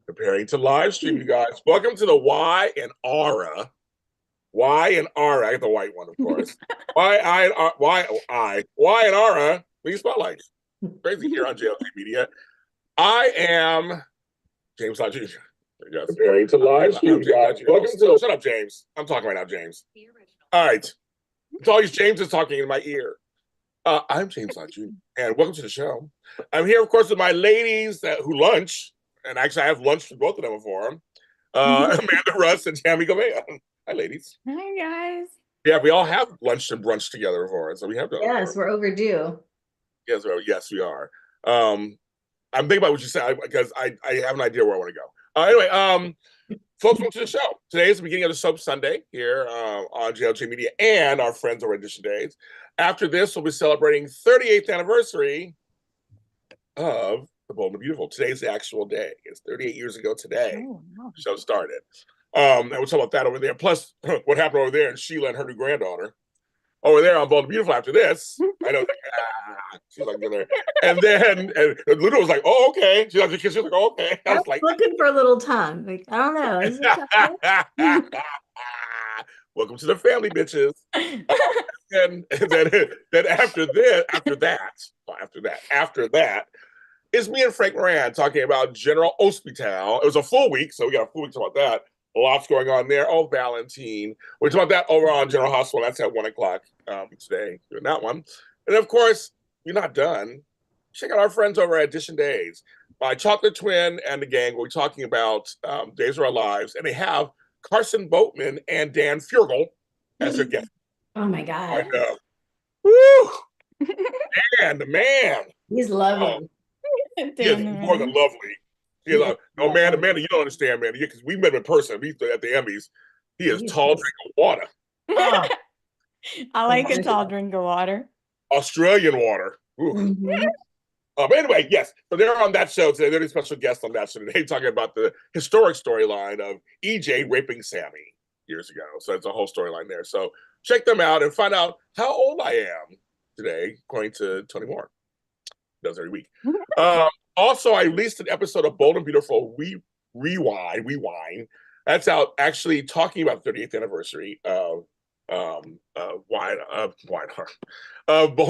Preparing to live stream, you guys. Welcome to the Y and Aura. Y and Aura. I get the white one, of course. Y and Aura. Please spotlight. Crazy here on JLJ Media. I am James Lott Jr. Preparing to live stream, you guys. Welcome to. Shut up, James. I'm talking right now, James. All right. It's all these James is talking in my ear. I'm James Lott Jr. and welcome to the show. I'm here, of course, with my ladies who lunch. And actually, I have lunch with both of them before. Amanda, Russ, and Tami Goviea. Hi, ladies. Hi, guys. Yeah, we all have lunch and brunch together before, so we have done. Yes, we're overdue. Yes, we are. I'm thinking about what you said because I have an idea where I want to go. Anyway, folks, welcome to the show. Today is the beginning of the Soap Sunday here on JLJ Media and our friends over Edition Days. After this, we'll be celebrating 38th anniversary of The Bold and Beautiful. Today's the actual day. It's 38 years ago today. Oh, wow. The show started. And we'll talk about that over there. Plus, what happened over there in Sheila and her new granddaughter. Over there on Bold and Beautiful after this. I know. She's like, there. And then and Ludo was like, oh, okay. She's like, oh, okay. I was like, looking for a little tongue. Like, I don't know. Is it welcome to the family, bitches. And then after that, it's me and Frank Moran talking about General Hospital. It was a full week, so we got a full week to talk about that. Lots going on there. Oh, Valentine. We're talking about that over on General Hospital. That's at 1 o'clock today, doing that one. And of course, we're not done. Check out our friends over at Edition Days. My Chocolate Twin and the gang will be talking about Days of Our Lives, and they have Carson Boatman and Dan Furgel as their guests. Oh, my God. I know. Woo! Man, the man. He's lovely. He is more than lovely. He is no, man, Amanda, you don't understand, man. Because we met him in person. We at the Emmys. He is tall drink of water. I like a tall drink of water. Australian water. Mm-hmm. But anyway, yes. So they're on that show today. They're a special guest on that show today, talking about the historic storyline of EJ raping Sammy years ago. So it's a whole storyline there. So check them out and find out how old I am today, according to Tony Moore. Does every week. Also, I released an episode of Bold and Beautiful Rewind. That's out actually talking about the 38th anniversary of Bold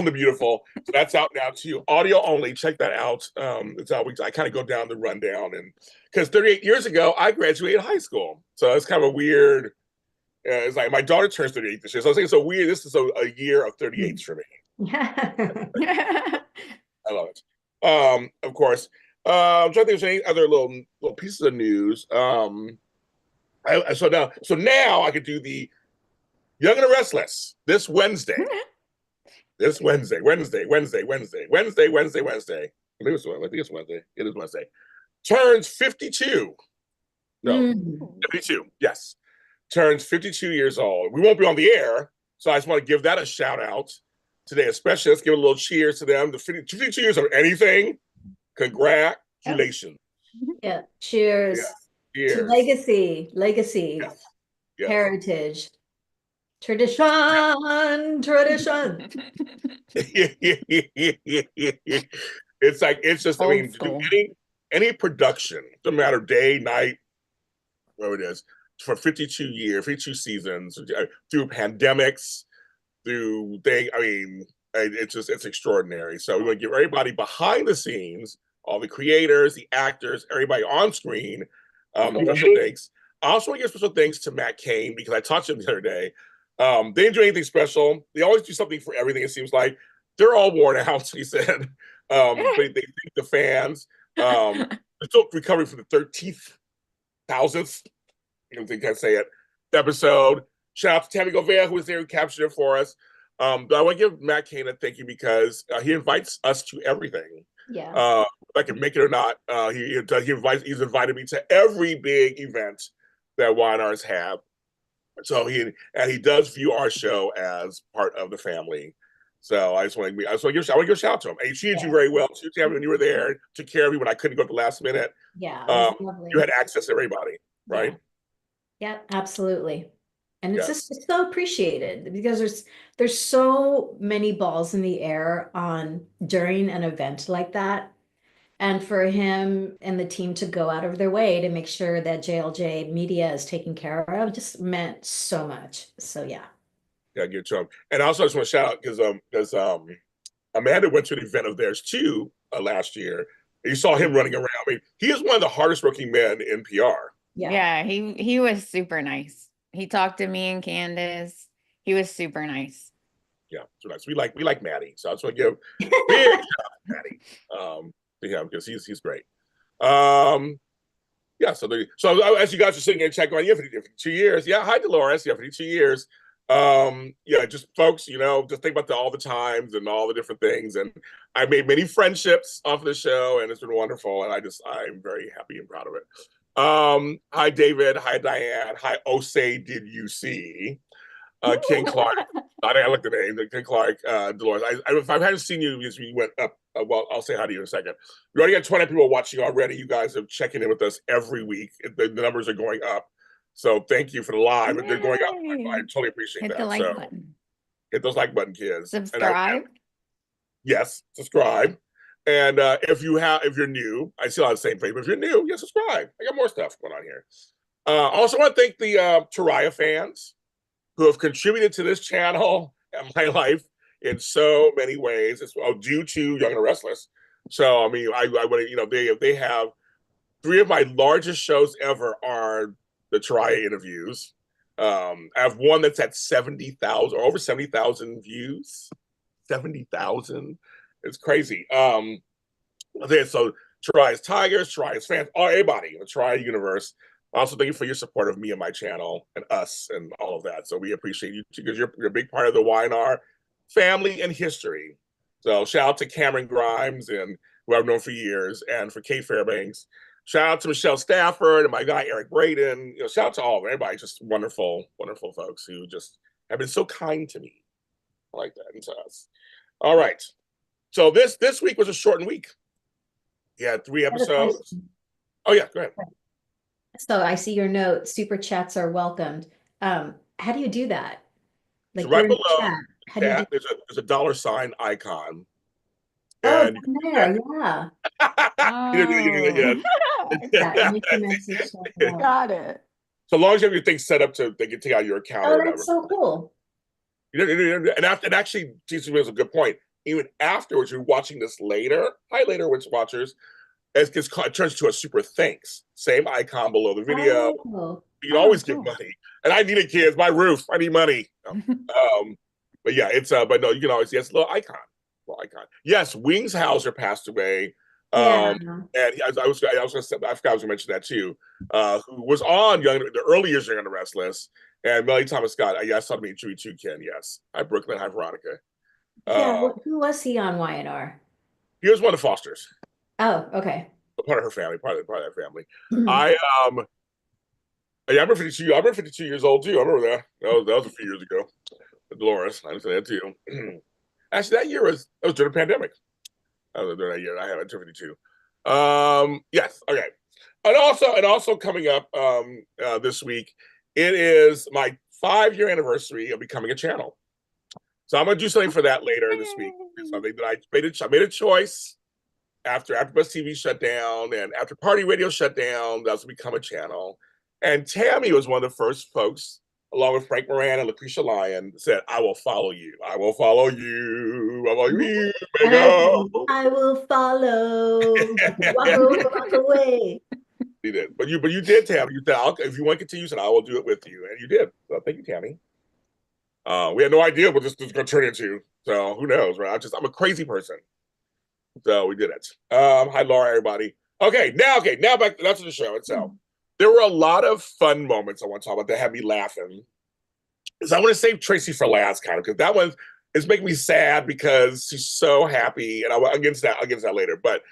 and Beautiful. So that's out now too. Audio only. Check that out. It's out. I kind of go down the rundown, and because 38 years ago I graduated high school, so it's kind of a weird. It's like my daughter turns 38 this year, so I was thinking so weird. This is a year of 38s for me. I love it. Of course. I'm trying to think of any other little pieces of news. So now I could do the Young and the Restless this Wednesday. Wednesday. I think it's Wednesday. It is Wednesday. Turns 52. No, 52. Yes. Turns 52 years old. We won't be on the air, so I just want to give that a shout out today, especially. Let's give a little cheers to them. The 52 years of anything. Congratulations. Yeah. Cheers. Yeah. To legacy. Yes. Heritage. Tradition. It's just, I mean, any production, no matter day, night, whatever it is, for 52 seasons, through pandemics, it's extraordinary. So we want to give everybody behind the scenes, all the creators, the actors, everybody on screen, special thanks. I also want to give special thanks to Matt Cain, because I talked to him the other day. They didn't do anything special. They always do something for everything, it seems like. They're all worn out, he said. But they thank the fans. They're still recovering from the 13,000th, I don't think I say it, episode. Shout out to Tami Goviea, who was there, who captured it for us. But I want to give Matt Cain a thank you, because he invites us to everything. Yeah. If I can make it or not, he's invited me to every big event that YNRs have. So he does view our show as part of the family. So I want to give a shout out to him. And he treated you very well too, Tammy, when you were there. Took care of you when I couldn't go at the last minute. Yeah. You had access to everybody, right? Yeah, absolutely. And it's just so appreciated, because there's so many balls in the air during an event like that. And for him and the team to go out of their way to make sure that JLJ Media is taken care of just meant so much. So yeah. Yeah, give it to him. And also, I just want to shout out because Amanda went to an event of theirs too last year. You saw him running around. I mean, he is one of the hardest working men in PR. Yeah, he was super nice. He talked to me and Candace. He was super nice. Yeah, so nice. We like Maddie, so I just want to give big shout out to Maddie to him because he's great. Yeah, so as you guys are sitting here checking on you for 2 years. Yeah, hi Dolores. Yeah, for 2 years. Yeah, just folks, just think about all the times and all the different things. And I made many friendships off of the show, and it's been wonderful. And I'm very happy and proud of it. Hi David. Hi Diane. Hi Osei. Did you see? King Clark. I looked at the name. King Clark, Dolores. If I hadn't seen you, you went up. Well, I'll say hi to you in a second. We already got 20 people watching already. You guys are checking in with us every week. The numbers are going up. So thank you for the live. Yay. They're going up. I totally appreciate that. Hit the like button. Hit those like button, kids. Subscribe. Yes, subscribe. And if you're new, I see a lot of the same thing. But if you're new, yeah, subscribe. I got more stuff going on here. Also want to thank the Taraya fans who have contributed to this channel and my life in so many ways. It's due to Young and Restless. So I mean, I want to, they have 3 of my largest shows ever are the Taraya interviews. I have one that's at 70,000 or over 70,000 views. 70,000. It's crazy. So Taraya's Tigers, Taraya's fans, everybody in the Taraya universe. Also, thank you for your support of me and my channel and us and all of that. So we appreciate you because you're a big part of the YNR family and history. So shout out to Cameron Grimes and who I've known for years, and for Kate Fairbanks. Shout out to Michelle Stafford and my guy Eric Braden. Shout out to all of everybody. Just wonderful, wonderful folks who just have been so kind to me. I like that, and to us. All right. So this week was a shortened week. Yeah, 3 episodes. Oh yeah, go ahead. So I see your note. Super chats are welcomed. How do you do that? Like so right below chat, there's a $sign icon. And there, yeah. Got it. So long as you have your thing set up they can take out your account. Oh, that's so cool. And actually, Tracy makes a good point. Even afterwards, you're watching this later. Hi, later, watchers. It turns to a super thanks. Same icon below the video. Oh. You can always give money. And I need it, kids. My roof. I need money. But yeah, it's but no, you can always a little icon. Yes, Wings Hauser passed away. And I forgot I was gonna mention that too. Who was on the early years of Young and Restless, and Melly Thomas Scott. I saw me Chewy too, Ken. Yes, hi Brooklyn, hi Veronica. Who was he on YNR? He was one of the Fosters. Oh, okay. Part of her family, part of that family. Mm-hmm. I'm 52. I'm 52 years old too. I remember that. That was a few years ago. Dolores, I understand that too. Actually, that was during the pandemic. During that year, I had 52. Yes, okay. And also coming up this week, it is my 5-year anniversary of becoming a channel. So I'm gonna do something for that later this week. Something that I made a choice after Buzz TV shut down and after Party Radio shut down. That was to become a channel. And Tammy was one of the first folks, along with Frank Moran and Lucretia Lyon, said, "I will follow you. I will follow you. I will follow you. I will follow. Walk away." You did, but you did, Tammy. You said, "If you want to continue, I will do it with you," and you did. So thank you, Tammy. We had no idea what this was going to turn into, so who knows, right? I'm a crazy person, so we did it. Hi, Laura, everybody. Okay, now back to the show itself. There were a lot of fun moments I want to talk about that had me laughing. So I want to save Tracy for last, kind of, because that one is making me sad because she's so happy, and I'll get into that later. But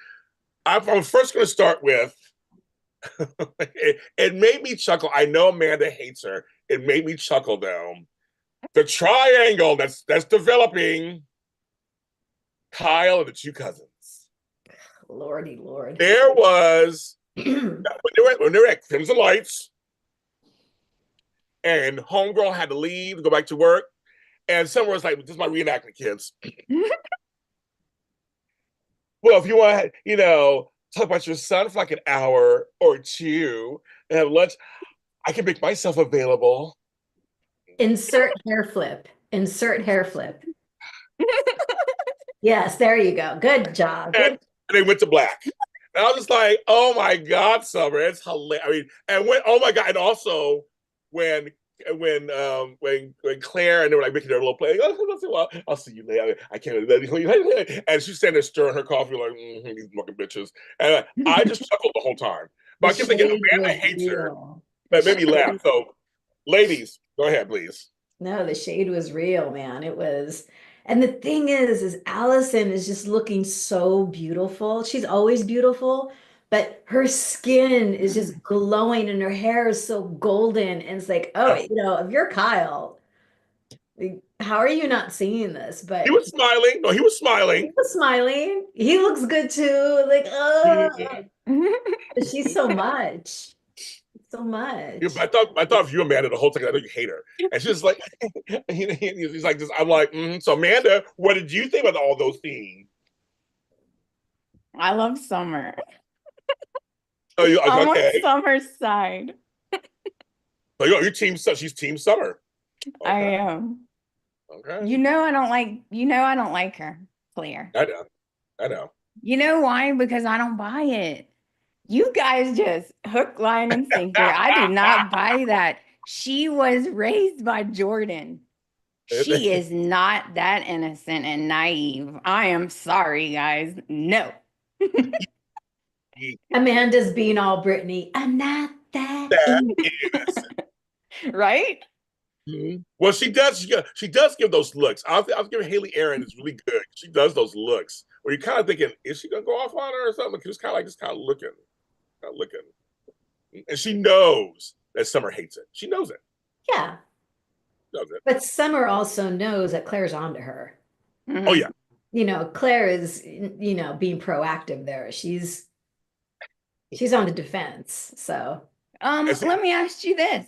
I'm first going to start with. It made me chuckle. I know Amanda hates her. It made me chuckle though. The triangle that's developing. Kyle and the 2 cousins. Lordy Lord. There was when they were at Crimson Lights, and homegirl had to leave, go back to work, and someone was like, "This is my reenactment, kids." Well, if you want, talk about your son for like an hour or two and have lunch. I can make myself available. Insert hair flip. Insert hair flip. Yes, there you go. Good job. And they went to black. And I was just like, oh my God, Summer, it's hilarious. I mean, and when, oh my God, and also when Claire and they were like making their little play, well, I'll see you later. I can't. And she's standing there stirring her coffee like these fucking bitches. And I just chuckled the whole time. But I kept thinking Amanda hates her. That made me laugh. So, ladies, go ahead, please. No, the shade was real, man. It was. And the thing is Allison is just looking so beautiful. She's always beautiful, but her skin is just glowing and her hair is so golden. And it's like, oh, if you're Kyle, how are you not seeing this? But he was smiling. No, he was smiling. He was smiling. He looks good too. Like, oh, she's so much. So much. Yeah, but I thought of you, Amanda, the whole time. I know you hate her, and she's like, he's like this. I'm like, so Amanda, what did you think about all those themes? I love Summer. Oh, you I'm okay? on Summer's side. So you're team. She's team Summer. Okay. I am. Okay. You know I don't like her, Claire. I know. You know why? Because I don't buy it. You guys just hook, line, and sinker. I do not buy that. She was raised by Jordan. She is not that innocent and naive. I am sorry, guys. No. Amanda's being all Brittany. I'm not that innocent. Right? Mm-hmm. Well, she does give those looks. I'll give Haley Aaron is really good. She does those looks where you're kind of thinking, is she gonna go off on her or something? Just kind of looking. And she knows that Summer hates it. She knows it. Yeah. Knows it. But Summer also knows that Claire's onto her. Mm-hmm. Oh yeah. Claire is, being proactive there. She's on the defense. So let me ask you this.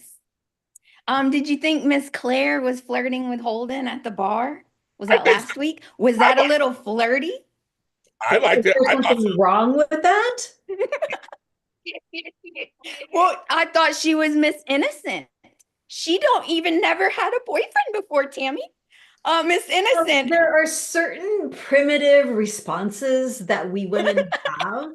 Did you think Miss Claire was flirting with Holden at the bar? Was that last week? Was that a little flirty? I liked it. Is there something wrong with that? Well, I thought she was Miss Innocent. She don't even never had a boyfriend before, Tami. Miss Innocent. There are certain primitive responses that we women have.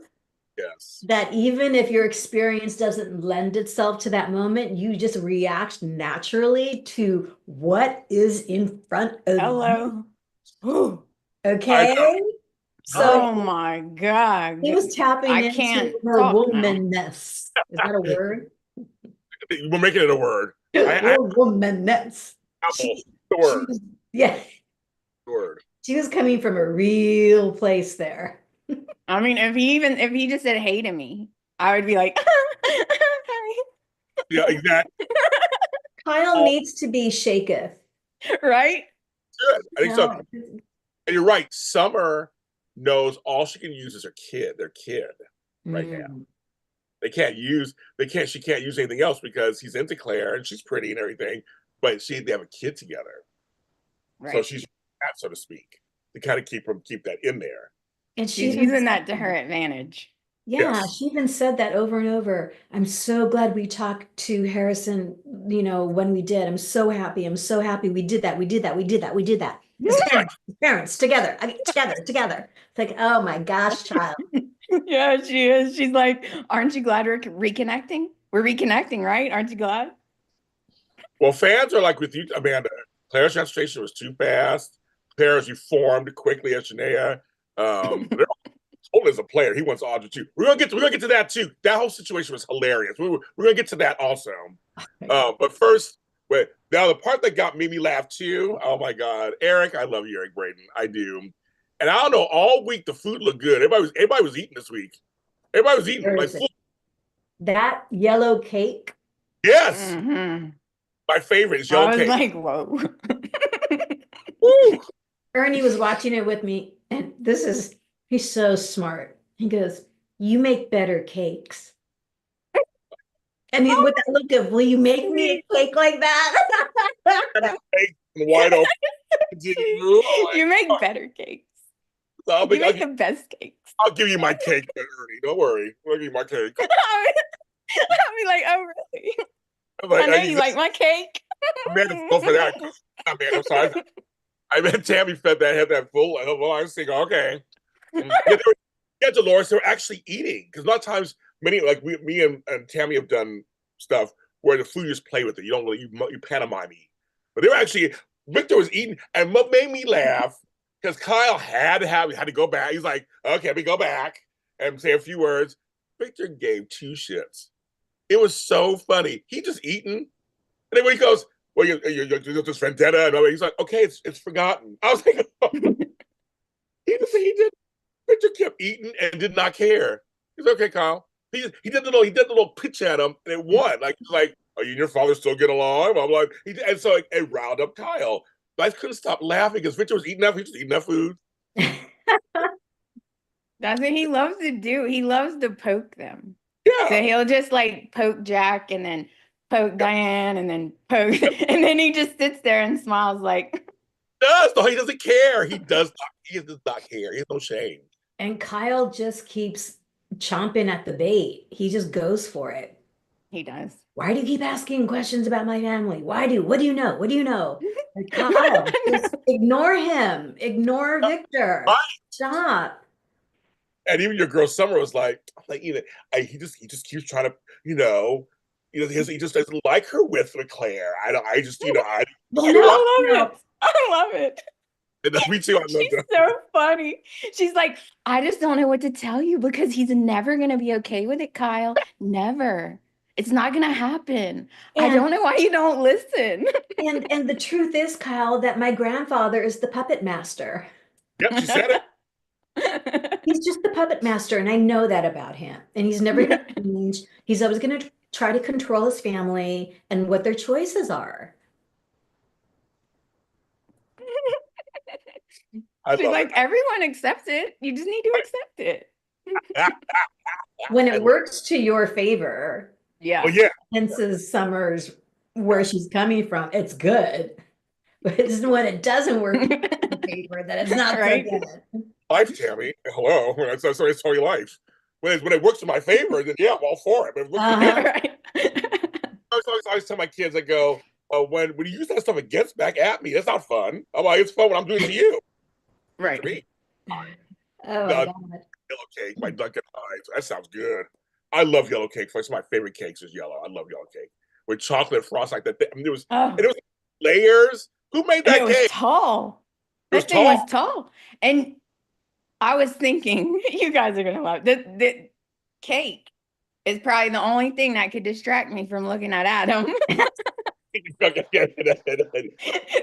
Yes. That even if your experience doesn't lend itself to that moment, you just react naturally to what is in front of you. Okay. So, oh my God. He was tapping into her womanness. Is that a word? We're making it a word. Womanness. The word. Yeah. The word. She was coming from a real place there. I mean, if he just said hey to me, I would be like, yeah, exactly. Kyle needs to be shaketh. Right? Good. I think so. And you're right. Summer knows all she can use is their kid right now. She can't use anything else because he's into Claire and she's pretty and everything, but they have a kid together. Right. So she's that, so to speak, to kind of keep that in there. And she's using that to her advantage. Yeah, yes. She even said that over and over. I'm so glad we talked to Harrison, when we did. I'm so happy. We did that. Parents together. Together. It's like, oh my gosh, child. Yeah, she is. She's like, aren't you glad we're reconnecting? We're reconnecting, right? Aren't you glad? Well, fans are like with you, Amanda. Claire's transformation was too fast. Claire's reformed quickly as Shania. Holden is a player. He wants Audra too. We're gonna get to that too. That whole situation was hilarious. We're gonna get to that also. But first, now the part that got me laugh too. Oh my God, Eric, I love you, Eric Braden. I do. And I don't know. All week the food looked good. Everybody was eating this week. Everybody was eating like food. That yellow cake. Yes. Mm-hmm. My favorite is yellow cake. I was like, whoa. Woo. Ernie was watching it with me, and he's so smart. He goes, "You make better cakes." And he's with that look of, "Will you make me a cake like that?" Wide open. You make better cakes. So You make the best cakes. I'll give you my cake, Ernie. Don't worry. I'll give you my cake. I'll be like, oh, really? Like, I know you like my cake. Man, go for that. Oh, man, I'm sorry. I meant Tami had that full. I was thinking, okay. Yeah, Dolores, they were actually eating because a lot of times, me and Tami have done stuff where the food just play with it. You don't really you pantomime eat, but they were actually Victor was eating, and what made me laugh because Kyle had to go back. He's like, okay, we go back and say a few words. Victor gave two shits. It was so funny. He just eating, and then when he goes, well, you're just vendetta, and he's like, okay, it's forgotten. I was like, oh. he did. Victor kept eating and did not care. He's okay, Kyle. He did the little pitch at him, and it won. Like he's like, "Are you and your father still get along?" I'm like, and so it riled up Kyle. But I couldn't stop laughing because Victor was eating that. He was eating that food. That's what he loves to do. He loves to poke them. Yeah. So he'll just like poke Jack and then poke Diane and then poke, and then he just sits there and smiles like. He doesn't care. He does not care. He has no shame. And Kyle just keeps chomping at the bait. He just goes for it. He does. Why do you keep asking questions about my family? What do you know? What do you know? Like, Kyle, just ignore him. Ignore Victor. Right. Stop. And even your girl Summer was like, he just keeps trying to, he just doesn't like her with Claire. I love it. I love it. Me too. I love She's that. so funny. She's like, I just don't know what to tell you because he's never going to be okay with it, Kyle. Never. It's not going to happen. I don't know why you don't listen. And the truth is, Kyle, that my grandfather is the puppet master. Yep, she said it. He's just the puppet master, and I know that about him. And he's never going to change. He's always going to try to control his family and what their choices are. She's like, everyone accepts it. You just need to accept it. When it works to your favor. Yeah. Well, yeah. Senses Summer's where she's coming from. It's good. But it's when it doesn't work in your favor that it's not right. So good. Life, Tami. Hello. That's your life. When it works in my favor, then yeah, I'm all for it. But right. I always tell my kids, I go, when you use that stuff against back at me, that's not fun. I'm like, it's fun when I'm doing it to you. Right. To me. Oh my God. Yellow cake, my Dunkin' Hines. That sounds good. I love yellow cake. It's my favorite cakes is yellow. I love yellow cake with chocolate frost like that. I mean, it was layers. Who made that cake? It was tall. That thing was tall. And I was thinking, you guys are gonna love the cake is probably the only thing that could distract me from looking at Adam.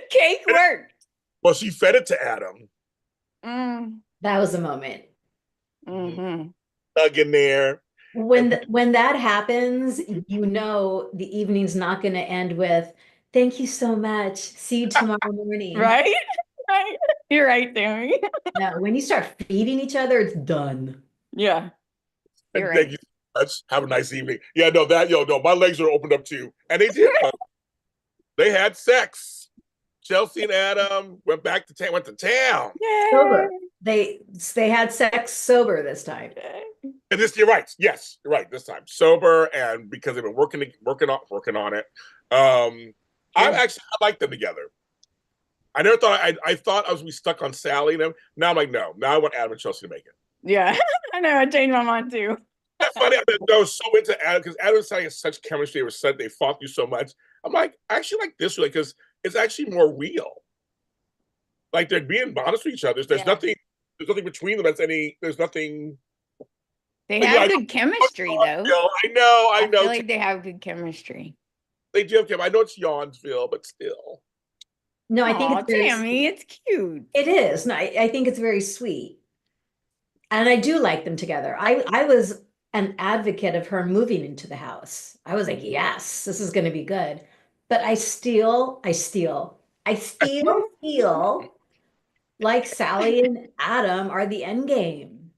Cake worked. Well, she fed it to Adam. That was a moment. Dug in there. When that happens, you know the evening's not going to end with "Thank you so much. See you tomorrow morning." Right? You're right, Tami. No, when you start feeding each other, it's done. Yeah. You're right. Thank you so much. Have a nice evening. Yeah, no, my legs are opened up too, and they did. They had sex. Chelsea and Adam went to town. Yay. Sober. They had sex sober this time. And you're right. Yes, you're right. This time sober, and because they've been working on it. I like them together. I never thought I thought I was be stuck on Sally and them. Now I'm like, no. Now I want Adam and Chelsea to make it. Yeah, I know. I changed my mind too. That's funny. I was so into Adam because Adam and Sally has such chemistry. They fought you so much. I'm like, I actually like this way because it's actually more real. Like they're being honest with each other. There's nothing between them. There's nothing. They have good chemistry though. I know. I feel like they have good chemistry. They do have chemistry. I know it's Yawnsville, but still. No, I think it's Tami, it's cute. It is. No, I think it's very sweet. And I do like them together. I was an advocate of her moving into the house. I was like, yes, this is going to be good. But I still feel like Sally and Adam are the end game.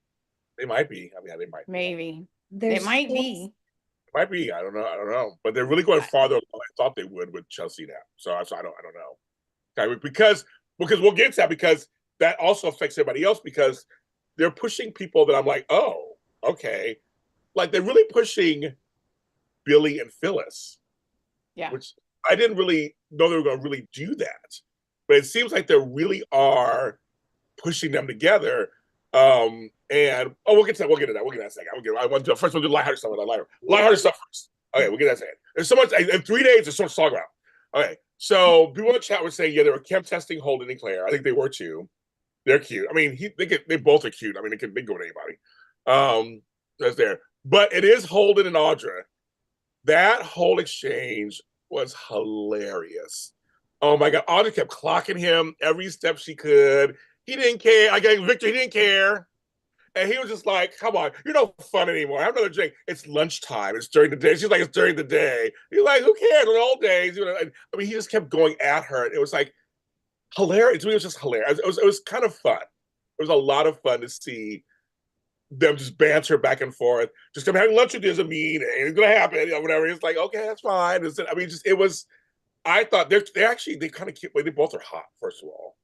They might be. I mean, they might. Maybe. It might be. It might be. I don't know. But they're really going farther than I thought they would with Chelsea now. So I don't know. Okay, because we'll get to that because that also affects everybody else because they're pushing people that I'm like, oh, okay. Like they're really pushing Billy and Phyllis. Yeah. Which I didn't really know they were going to really do that. But it seems like they really are pushing them together. And we'll get to that. We'll get to that. We'll get to that in a second. I want to first. We'll do lighthearted stuff. Lighthearted stuff first. Okay, we'll get that second. There's so much in 3 days. There's so much to talk about. Okay, so people in the chat were saying, yeah, they were Kim testing Holden and Claire. I think they were too. They're cute. I mean, they both are cute. I mean, they can go to anybody. That's there. But it is Holden and Audra. That whole exchange was hilarious. Oh my God. Audra kept clocking him every step she could. He didn't care. I got Victor, he didn't care. And he was just like, come on, you're no fun anymore. I have another drink. It's lunchtime. It's during the day. She's like, it's during the day. He's like, who cares? In the old days, you know. And, I mean, he just kept going at her. It was like hilarious. To me, it was just hilarious. It was kind of fun. It was a lot of fun to see them just banter back and forth. Just come having lunch with you doesn't mean it's gonna happen, or whatever. It's like, okay, that's fine. I mean, just it was. I thought they kind of cute. They both are hot. First of all,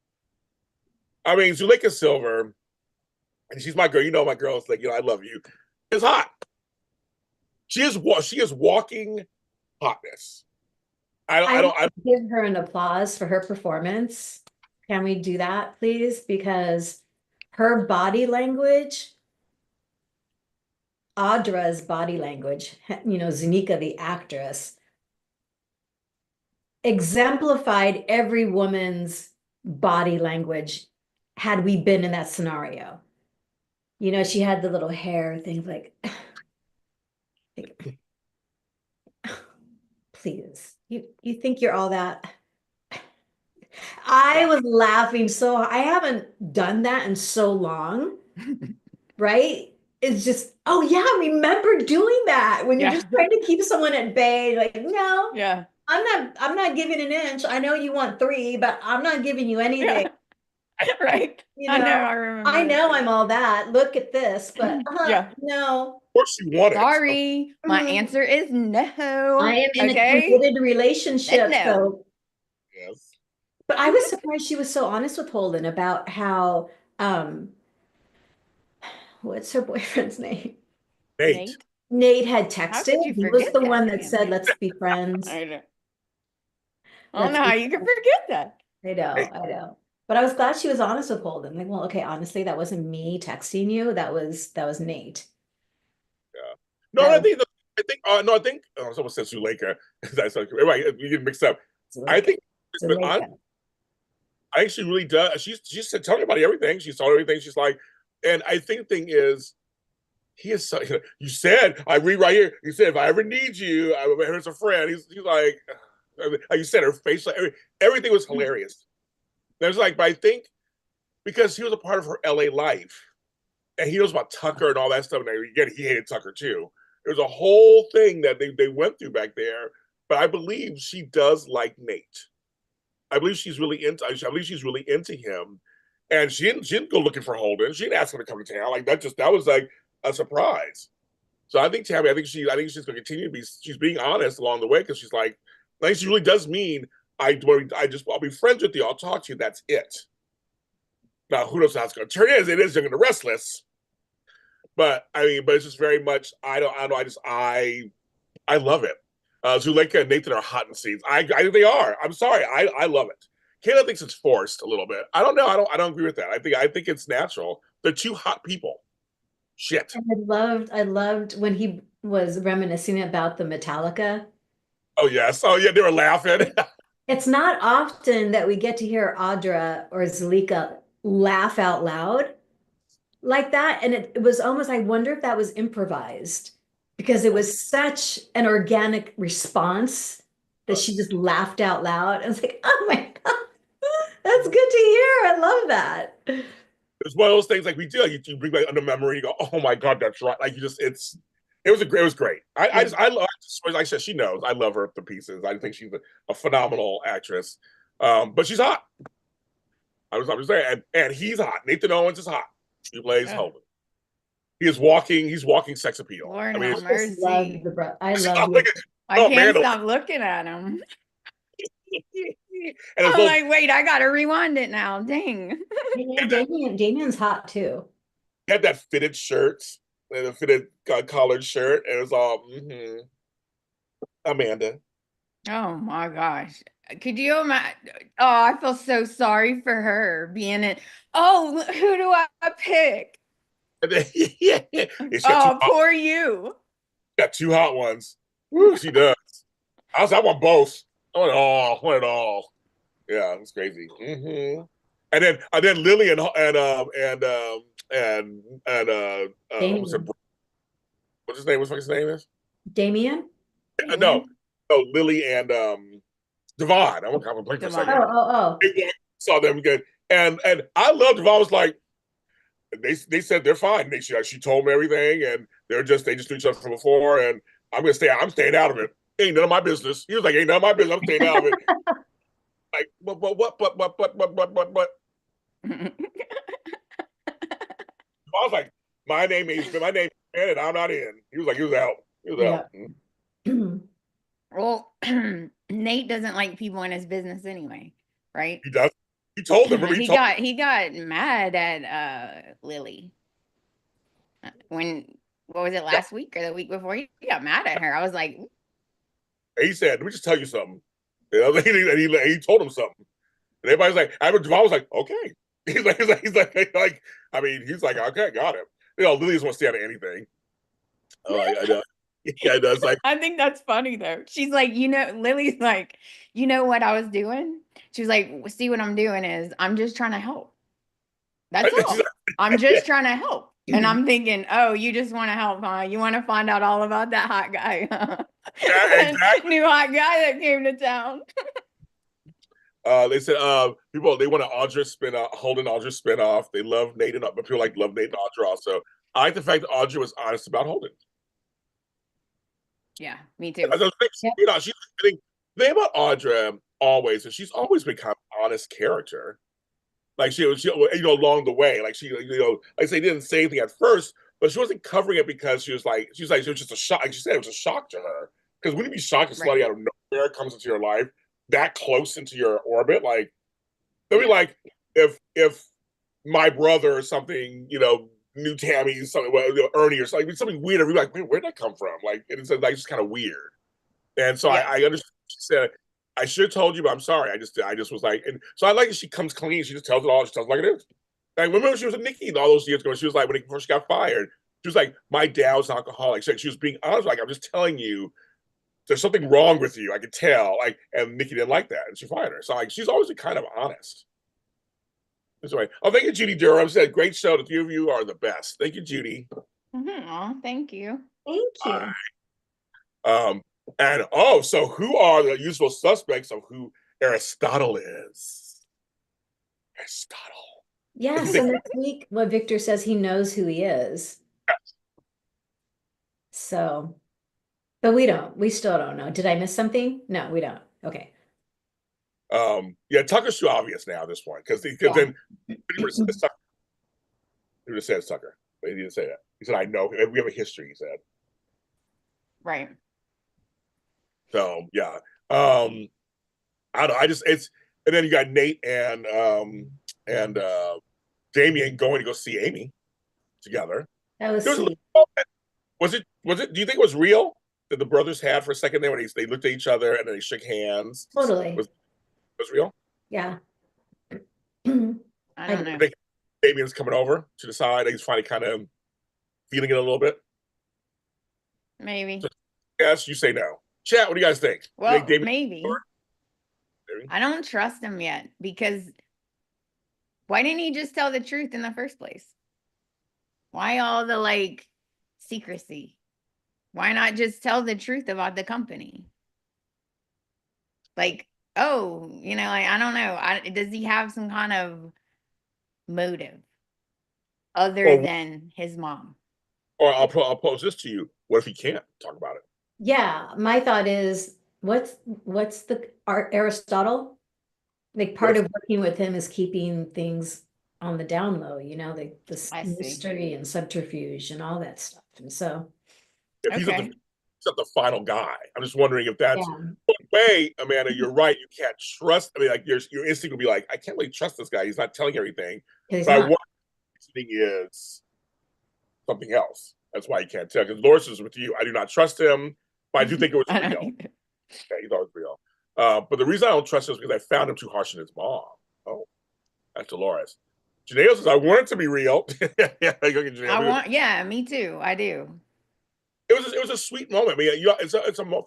I mean, Zuleika Silver, and she's my girl. You know, my girl's like, I love you. Is hot. She is walking hotness. I don't give her an applause for her performance. Can we do that, please? Because her body language. Audra's body language, Zanika, the actress, exemplified every woman's body language had we been in that scenario. She had the little hair thing like please, you think you're all that? I was laughing I haven't done that in so long, right? It's just, oh yeah, remember doing that when you're just trying to keep someone at bay, like, no, I'm not giving an inch. I know you want 3, but I'm not giving you anything. Yeah. Right. I remember. I know I'm all that. Look at this, but no. Of course you want it. Sorry, my answer is no. I am in a committed relationship. No. So. Yes. But I was surprised she was so honest with Holden about how what's her boyfriend's name? Nate had texted. He was the one that said, let's be friends. I don't know how you can forget that. I know. But I was glad she was honest with Holden. Like, well, okay, honestly, that wasn't me texting you. That was Nate. Yeah. No, I think someone said Zuleika. That's like, right, you get mixed up. Zuleika. I think I think she really does. She said, tell me about everything. She saw everything. She's like, and I think the thing is, he is so, you said, I read right here, you said, if I ever need you, here's a friend. He's like you said, her face, like, everything was hilarious. There's like, but I think because he was a part of her LA life and he knows about Tucker and all that stuff. And again, he hated Tucker too. There's a whole thing that they went through back there. But I believe she does like Nate. I believe she's really into him. And she didn't go looking for Holden. She didn't ask him to come to town. Like that was like a surprise. So I think Tami, I think she's going to continue to she's being honest along the way because she's like, I think she really does mean I'll be friends with you. I'll talk to you. That's it. Now, who knows how it's going to turn? It is going to restless. But I mean, it's just very much. I love it. Zuleika and Nathan are hot in scenes. I think they are. I'm sorry. I love it. Kayla thinks it's forced a little bit. I don't know. I don't agree with that. I think it's natural. They're two hot people. Shit. And I loved when he was reminiscing about the Metallica. Oh yes. Oh yeah. They were laughing. It's not often that we get to hear Audra or Zuleika laugh out loud like that. And it was almost, I wonder if that was improvised because it was such an organic response that she just laughed out loud. I was like, oh my God, that's good to hear. I love that. It's one of those things like we do. Like you bring back under memory, you go, oh my God, that's right. Like it was great. I love, like I said, she knows. I love her to pieces. I think she's a phenomenal actress. But she's hot. I'm just saying, and he's hot. Nathan Owens is hot. He plays Holden. He's walking sex appeal. Lord, I love I can't stop looking at him. I'm like, wait, I gotta rewind it now. Dang. Damien's hot too. had that fitted shirt, the fitted collared shirt, and it was all Amanda. Oh my gosh. Could you imagine? Oh, I feel so sorry for her being in. Oh, who do I pick? And then, yeah, she Oh, poor you. got two hot ones. Woo, she does. I want both. I want it all. I want it all. Yeah, it's crazy. And then Lily what's Damien. his name? What's his name is? Damien? No, Lily and Devon. I won't have a blink for a second. Oh. Saw them good, and I love Devon. Was like they said they're fine. She told me everything, and they just knew each other from before. And I'm staying out of it. Ain't none of my business. He was like, ain't none of my business. I'm staying out of it. Like what? I was like, my name is in, and I'm not in. He was out. He was out. Well, Nate doesn't like people in his business anyway, right? He does. He told them. He got mad at Lily when what was it last week or the week before? He got mad at her. I was like, he said, "Let me just tell you something." You know, he told him something, and everybody's like, "I was like, okay." He's like, I mean, he's like, okay, got him. You know, Lily doesn't want to stand at anything. I know. Yeah, it does. Like, I think that's funny though. She's like, Lily's like, you know what I was doing? She was like, see what I'm doing is I'm just trying to help. That's all. I'm just trying to help. And I'm thinking, oh, you just want to help, huh? You want to find out all about that hot guy, huh? Yeah, exactly. New hot guy that came to town. They said people they want an Audra spin-off, Holden Audra spin-off. They love Nate but people love Nate and Audra also. I like the fact that Audra was honest about Holden. Yeah, me too. You know, she's the thing about Audra always, and she's always been kind of honest character. Like she along the way, like she like I say, didn't say anything at first, but she wasn't covering it because she was just a shock. Like she said, it was a shock to her. Because wouldn't you be shocked if somebody out of nowhere comes into your life that close into your orbit? Like, they'll be like, if my brother or something, knew Tami, something, Ernie or something weird, we'd be like, where'd that come from? Like, it's like just kind of weird. And so I understand. She said, I should have told you, but I'm sorry. I just was like, and so I like that she comes clean. She just tells it all. She tells it like it is. Like, remember she was with Nikki all those years ago. She was like, before she got fired, she was like, my dad was an alcoholic. She was being honest. Like, I'm just telling you, there's something wrong with you. I could tell. Like, and Nikki didn't like that, and she fired her. So like, she's always been kind of honest. Anyway, thank you, Judy Durham. Said great show. The three of you are the best. Thank you, Judy. Thank you. Thank you. And so who are the usual suspects of who Aristotle is? Aristotle. Yeah, so next week, what Victor says, he knows who he is. Yes. So, but we still don't know. Did I miss something? No, we don't. Okay. Yeah, Tucker's too obvious now at this point, because then he would have said Tucker, but he didn't say that. He said, I know, we have a history, he said. Right. So yeah. I don't know. And then you got Nate and Damien going to go see Amy together. That was sweet. Was it do you think it was real that the brothers had for a second there when they looked at each other and then they shook hands? Totally. Was real? Yeah. I don't know. I think Damien's coming over to the side. He's finally kind of feeling it a little bit. Maybe. So, yes, you say no. Chat, what do you guys think? Well, maybe. I don't trust him yet, because why didn't he just tell the truth in the first place? Why all the secrecy? Why not just tell the truth about the company? I don't know. Does he have some kind of motive other than his mom? Or I'll pose this to you. What if he can't talk about it? Yeah, my thought is, what's the Aristotle? Part of working with him is keeping things on the down low, the mystery and subterfuge and all that stuff. And so, if he's not the final guy, I'm just wondering if that's way, Amanda. You're right. You can't trust. I mean, your instinct will be like, I can't really trust this guy. He's not telling everything. But what the thing is, something else. That's why you can't tell. Because Loris is with you. I do not trust him, but I do think it was real. Yeah, he's always real. But the reason I don't trust him is because I found him too harsh on his mom. Oh, that's Dolores. Janelle says, I want it to be real. Yeah, me too. I do. It was a sweet moment. I mean,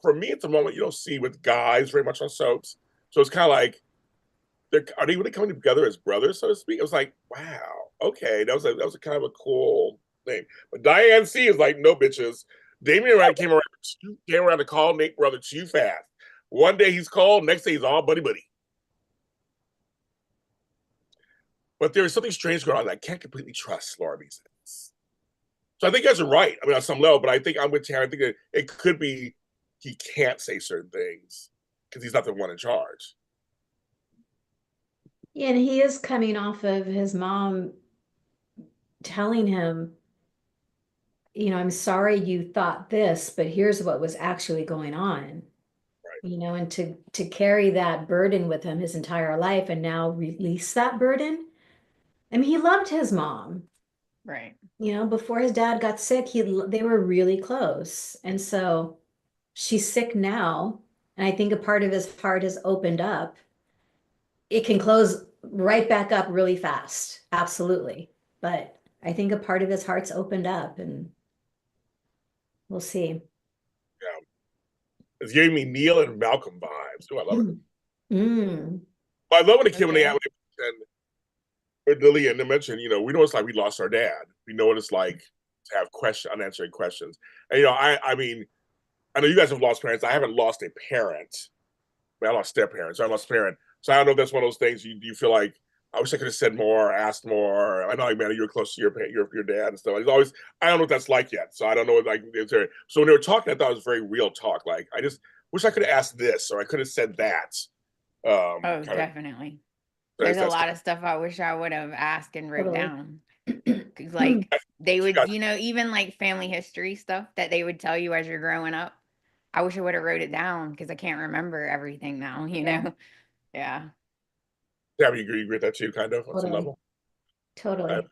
for me, it's a moment you don't see with guys very much on soaps. So it's kind of like, are they really coming together as brothers, so to speak? It was like, wow, okay, that was a kind of a cool thing. But Diane C is like, no bitches. Damian came around to call Nate brother too fast. One day he's called, next day he's all buddy buddy. But there is something strange going on that I can't completely trust Laura B says. So I think you guys are right. I mean, on some level, but I think I'm with Taryn. I think it could be he can't say certain things because he's not the one in charge. Yeah, and he is coming off of his mom telling him, you know, I'm sorry you thought this, but here's what was actually going on. Right. You know, and to carry that burden with him his entire life and now release that burden. I mean, he loved his mom. Right. You know, before his dad got sick, they were really close. And so she's sick now, and I think a part of his heart has opened up. It can close right back up really fast. Absolutely. But I think a part of his heart's opened up, and we'll see. Yeah. It's giving me Neil and Malcolm vibes. Oh, I love it. But I love when the kid when they with Lily and they mentioned, you know, we know what it's like we lost our dad. We know what it's like to have unanswered questions. And you know, I mean, I know you guys have lost parents. I haven't lost a parent. I lost step parents. So I lost a parent. So I don't know if that's one of those things you feel like I wish I could have said more, asked more. I know, like, man, you were close to your dad and stuff. It's always, I don't know what that's like yet. So I don't know what, like, so when they were talking, I thought it was very real talk. Like, I just wish I could have asked this or I could have said that. Oh, definitely. There's a lot of stuff I wish I would have asked and wrote down. Because, like, they would, you know, even like family history stuff that they would tell you as you're growing up. I wish I would have wrote it down because I can't remember everything now, you know? Yeah. Yeah, you agree with that too, kind of, on some level? Totally.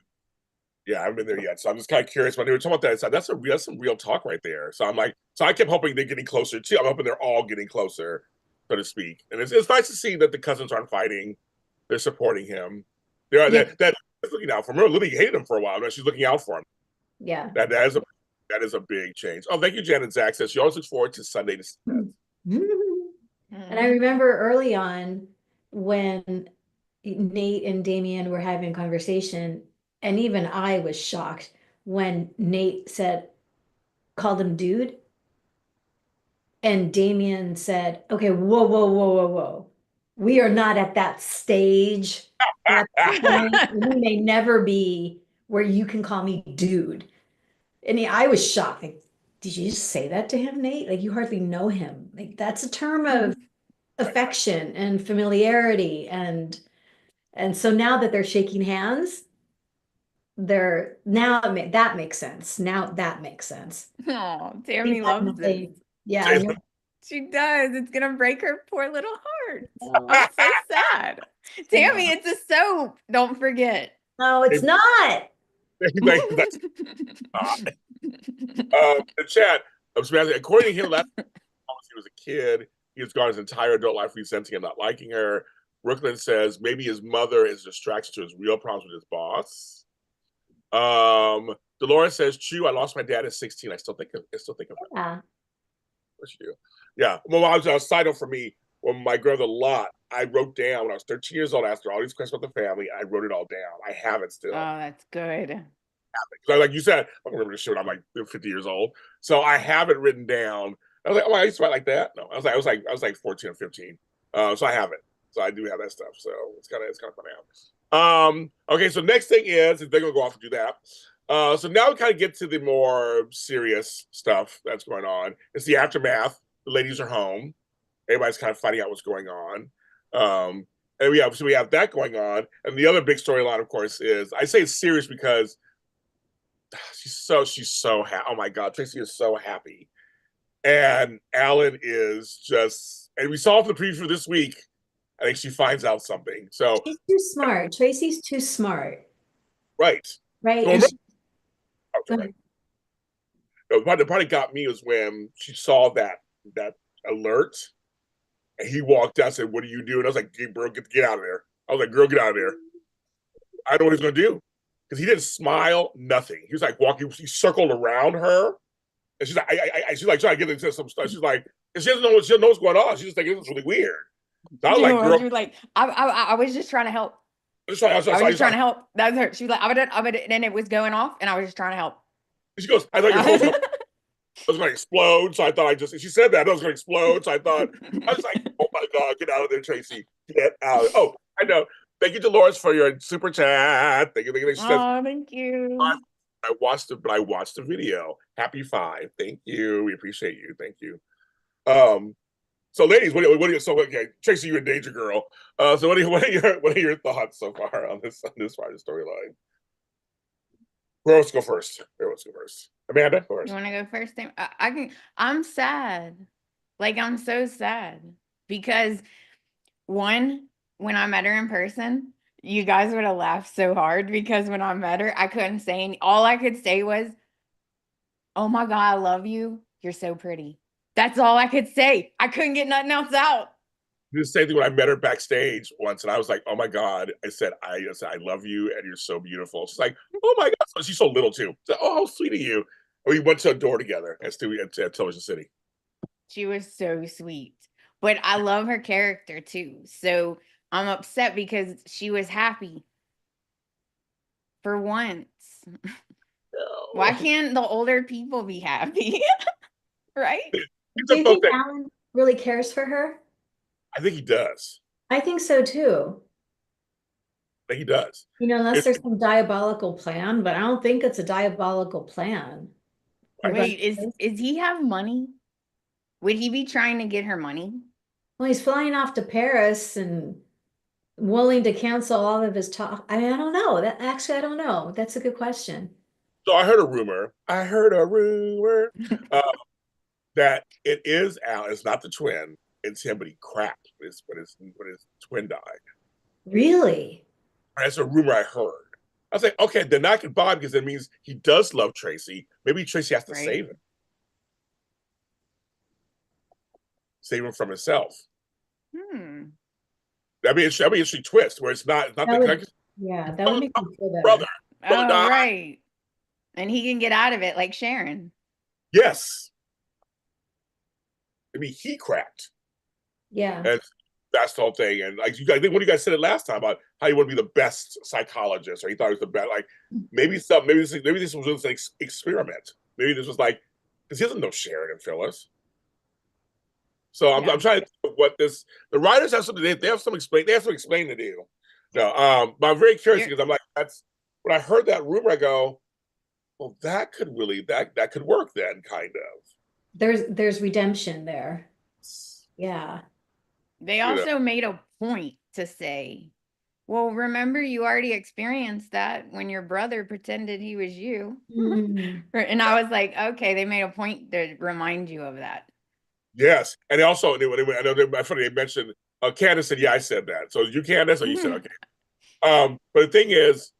Yeah, I haven't been there yet. So I'm just kind of curious when they were talking about that. That's some real talk right there. So I'm like, so I kept hoping they're getting closer too. I'm hoping they're all getting closer, so to speak. And it's nice to see that the cousins aren't fighting. They're supporting him. They're looking out for him. Remember, Libby hated him for a while. Now she's looking out for him. Yeah. That is a big change. Oh, thank you, Janet Zach says she always looks forward to Sunday to And I remember early on when Nate and Damian were having a conversation, and even I was shocked when Nate called him dude. And Damian said, okay, whoa, whoa, whoa, whoa, whoa. We are not at that stage. At that point. We may never be where you can call me dude. And I was shocked. Like, did you just say that to him, Nate? Like, you hardly know him. Like, that's a term of affection and familiarity. And so now that they're shaking hands, that makes sense. Now that makes sense. Oh, Tammy loves this. Yeah. She does. It's gonna break her poor little heart. Oh, I'm so sad. Tammy, it's a soap. Don't forget. No, it's not. The chat, according to him, last time he was a kid, he has gone his entire adult life resenting and not liking her. Brooklyn says maybe his mother is a distraction to his real problems with his boss. Dolores says, true, I lost my dad at 16. I still think of her. Yeah. What you do? Yeah. Well, I was a side note for me. When my grandmother lot, I wrote down when I was 13 years old, after all these questions about the family, I wrote it all down. I have it still. Oh, that's good. Like you said, I don't remember this shit when I'm like 50 years old. So I have it written down. I was like, oh, I used to write like that. No, I was like 14 or 15. So I have it. So I do have that stuff. So it's kind of fun out. Okay, so next thing is they're gonna go off and do that. So now we kind of get to the more serious stuff that's going on. It's the aftermath. The ladies are home. Everybody's kind of finding out what's going on. And we have that going on. And the other big storyline, of course, is I say it's serious because she's so happy. Oh my God, Tracy is so happy. And Alan is just, and we saw from the preview this week, I think she finds out something. So she's too smart. Tracy's too smart. Right. Right. So The part that got me was when she saw that alert, and he walked out and said, "What are you doing?" I was like, "Hey, bro, get out of there." I was like, "Girl, get out of there." I know what he's gonna do because he didn't smile, nothing. He was like walking. He circled around her, and she's like, she's like trying to get into some stuff. She's like, and she doesn't know what's going on. She's just like, "This is really weird." So I was like, "Girl," she was like, I was just trying to help. I was trying to help. That was her. She was like, and it was going off, and I was just trying to help. She goes, "I thought your whole was going to explode." So I thought she said that I was going to explode. So I was like, "Oh my God, get out of there, Tracy. Get out." Oh, I know. Thank you, Dolores, for your super chat. Thank you. Thank you. I watched the video. Happy 5. Thank you. We appreciate you. Thank you. So ladies, what are you, so okay, Tracy, you're a danger girl. So what are your thoughts so far on this part of the storyline? Who wants to go first? Amanda, go first. You want to go first? I can. I'm sad. Like, I'm so sad because when I met her in person, you guys would have laughed so hard because when I met her, I couldn't say all I could say was, "Oh my God, I love you. You're so pretty." That's all I could say. I couldn't get nothing else out. The same thing when I met her backstage once, and I was like, "Oh my God!" I said, "I love you, and you're so beautiful." She's like, "Oh my God!" She's so little too. So, "Oh, how sweet of you!" And we went to a door together at Television City. She was so sweet, but I love her character too. So I'm upset because she was happy for once. No. Why can't the older people be happy? Right? Do you think Alan really cares for her? I think he does. I think so too. I think he does. Unless there's some diabolical plan, but I don't think it's a diabolical plan. Wait, is he have money? Would he be trying to get her money? Well, he's flying off to Paris and willing to cancel all of his talk. I mean, I don't know. I don't know. That's a good question. So I heard a rumor. That it is Al. It's not the twin. It's him, but he cracked when his twin died. Really? That's a rumor I heard. I was like, okay, then I can buy because it means he does love Tracy. Maybe Tracy has to save him. Save him from himself. That'd be an interesting twist where it's not that would make me feel better. Brother. Oh, right. And he can get out of it like Sharon. Yes. I mean, he cracked. Yeah. And that's the whole thing. And like you guys, I think what you guys said it last time about how you want to be the best psychologist, or he thought he was the best. Like maybe this was just an experiment. Maybe this was like, because he doesn't know Sharon and Phyllis. So I'm trying to think of what the writers have something. They have some explain to do. No, but I'm very curious because I'm like, that's when I heard that rumor. I go, well, that could work then, kind of. There's redemption there. Yeah. They also made a point to say, well, remember you already experienced that when your brother pretended he was you. And I was like, okay, they made a point to remind you of that. Yes. And also, I know they mentioned, Candace said, yeah, I said that. So you, Candace, or you said, okay. But the thing is,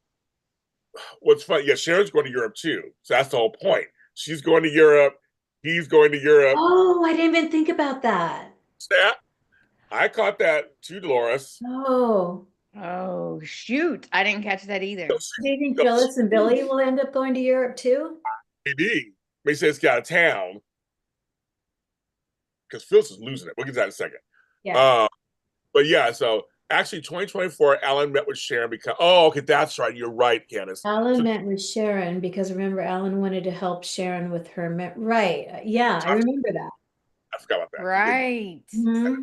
what's funny, Sharon's going to Europe too. So that's the whole point. She's going to Europe. He's going to Europe. Oh, I didn't even think about that. I caught that too, Dolores. Oh, shoot. I didn't catch that either. Do you think Phyllis and Billy will end up going to Europe too? Maybe. They say it's got out of town. Because Phyllis is losing it. We'll get to that in a second. Yeah. But yeah, so actually 2024, Alan met with Sharon because, okay, that's right. You're right, Candace. Alan met with Sharon because remember, Alan wanted to help Sharon with her. Right. Yeah, I remember that. I forgot about that. Right.